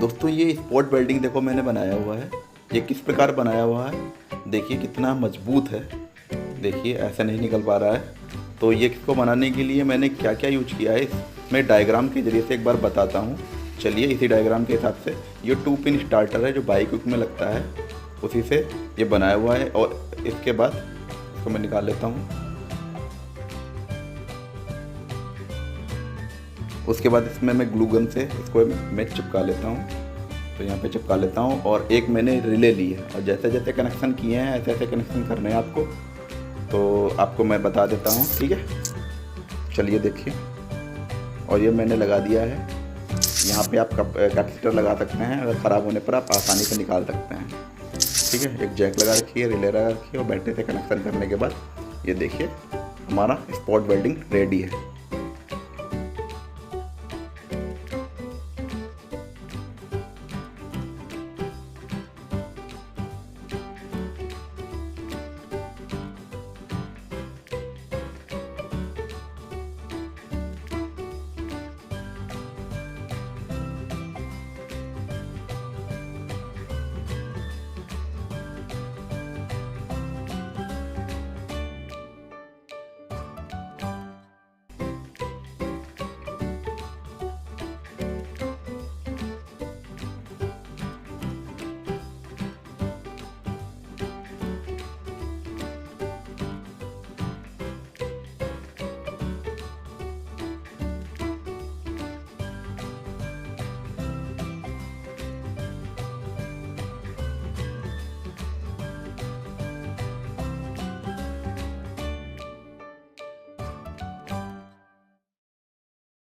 दोस्तों ये spot welding देखो मैंने बनाया हुआ है। ये किस प्रकार बनाया हुआ है, देखिए कितना मजबूत है। देखिए ऐसा नहीं निकल पा रहा है। तो ये इसको बनाने के लिए मैंने क्या क्या यूज किया है मैं डायग्राम के ज़रिए से एक बार बताता हूँ। चलिए इसी डायग्राम के हिसाब से ये 2 पिन स्टार्टर है जो बाइक में लगता है, उसी से ये बनाया हुआ है। और इसके बाद इसको मैं निकाल लेता हूँ। उसके बाद इसमें मैं ग्लू गन से इसको मैं चिपका लेता हूँ। तो यहाँ पे चिपका लेता हूँ। और एक मैंने रिले ली है और जैसे जैसे कनेक्शन किए हैं ऐसे ऐसे कनेक्शन करने हैं आपको, तो आपको मैं बता देता हूँ, ठीक है। चलिए देखिए, और ये मैंने लगा दिया है। यहाँ पे आप कैपेसिटर लगा सकते हैं, अगर ख़राब होने पर आप आसानी से निकाल सकते हैं, ठीक है। एक जैक लगा रखी है, रिले लगा रखी है और बैटरी से कनेक्शन करने के बाद ये देखिए हमारा स्पॉट वेल्डिंग रेडी है।